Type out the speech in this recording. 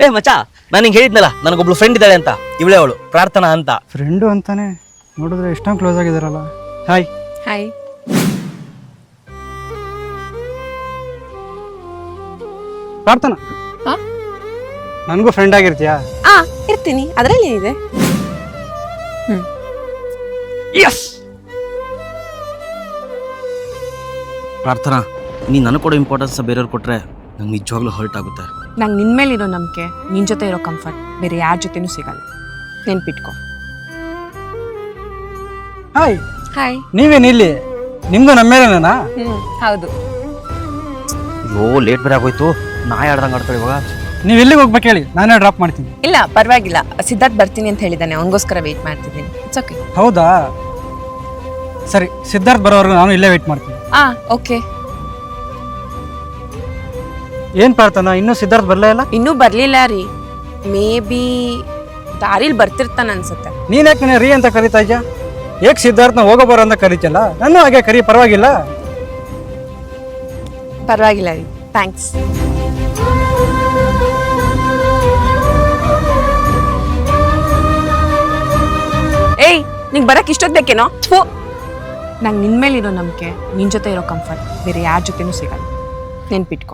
ಏ ಮಚ್ಚ, ನಾನು ಹಿಂಗೆ ಹೇಳಿದ್ನಲ್ಲ ನನಗೊಬ್ಳು ಫ್ರೆಂಡ್ ಇದ್ದಾಳೆ ಅಂತ, ಇವಳೇ ಅವಳು ಪ್ರಾರ್ಥನಾ ಅಂತ. ಫ್ರೆಂಡು ಅಂತಾನೆ ನೋಡಿದ್ರೆ ಎಷ್ಟೊಂದು ಕ್ಲೋಸ್ ಆಗಿದಾರಲ್ಲ. ಹಾಯ್. ಹಾಯ್. ಪ್ರಾರ್ಥನಾ, ನನಗೂ ಫ್ರೆಂಡ್ ಆಗಿರ್ತೀಯಾ? ಇರ್ತೀನಿ, ಅದರಲ್ಲಿ ಏನಿದೆ. ಎಸ್ ಪ್ರಾರ್ಥನಾ, ನೀ ನನಗೆ ಕೊಡೋ ಇಂಪಾರ್ಟೆನ್ಸ್ ಬೇರೆಯವ್ರು ಕೊಟ್ರೆ ನಂಗೆ ನಿಜವಾಗ್ಲೂ ಹರ್ಟ್ ಆಗುತ್ತೆ. ನಂಗೆ ನಿನ್ ಮೇಲೆ ಇರೋ ನಂಬಿಕೆ, ನಿನ್ ಜೊತೆ ಇರೋ ಕಂಫರ್ಟ್ ಬೇರೆ ಯಾರ ಜೊತೆನೂ ಸಿಗಲ್ಲ. ನೆನ್ಪಿಟ್ಕೊ. ಹಾಯ್. ಹಾಯ್. ನೀವೇನು ಇಲ್ಲಿ? ನಿಮ್ದು ನಮ್ಮ ಮೇಲೇನಾ? ಹೌದು. ಅಯ್ಯೋ ಲೇಟ್ ಬೇರೆ ಆಗೋಯ್ತು, ನಾಯಿ ಆಡ್ದಂಗೆ ಆಡ್ತಾರೆ ಇವಾಗ. ನೀವು ಎಲ್ಲಿಗೆ ಹೋಗ್ಬೇಕು ಹೇಳಿ, ನಾನೇ ಡ್ರಾಪ್ ಮಾಡ್ತೀನಿ. ಇಲ್ಲ ಪರವಾಗಿಲ್ಲ, ಸಿದ್ಧಾರ್ಥ್ ಬರ್ತೀನಿ ಅಂತ ಹೇಳಿದ್ದಾನೆ, ಅವನಿಗೋಸ್ಕರ ವೇಟ್ ಮಾಡ್ತಿದ್ದೀನಿ. It's okay. ಹೌದಾ, ಸರಿ. ಸಿದ್ಧಾರ್ಥ್ ಬರೋವರೆಗೂ ನಾನು ಇಲ್ಲೇ ವೇಟ್ ಮಾಡ್ತೀನಿ. ಓಕೆ. ಏನ್ ಪ್ರಾರ್ಥನಾ, ಇನ್ನೂ ಸಿದ್ಧಾರ್ಥ್ ಬರಲೇ ಇಲ್ಲ? ಇನ್ನೂ ಬರ್ಲಿಲ್ಲ ರೀ. ಮೇ ಬಿ ದಾರಿಲಿ ಬರ್ತಿರ್ತಾನ ಅನ್ಸುತ್ತೆ. ನೀನ್ ಯಾಕೆ ರೀ ಅಂತ ಕರಿತಾ ಇದ್ಯಾ? ಏಕ್ ಸಿದ್ಧಾರ್ಥನ ಹೋಗೋ ಬರೋ ಅಂತ ಕರಿತಲ್ಲ, ನಾನು ಹಾಗೆ ಕರಿ, ಪರವಾಗಿಲ್ಲ. ಪರವಾಗಿಲ್ಲ ರೀ, ಥ್ಯಾಂಕ್ಸ್. ಏಯ್, ನಿಂಗೆ ಬರಕ್ಕೆ ಇಷ್ಟೊತ್ತು ಬೇಕೇನೋ? ನಂಗೆ ನಿನ್ ಮೇಲೆ ಇರೋ ನಂಬಿಕೆ, ನಿನ್ ಜೊತೆ ಇರೋ ಕಂಫರ್ಟ್ ಬೇರೆ ಯಾರ ಜೊತೆನೂ ಸಿಗಲ್ಲ. ನೆನ್ಪಿಟ್ಕೊ.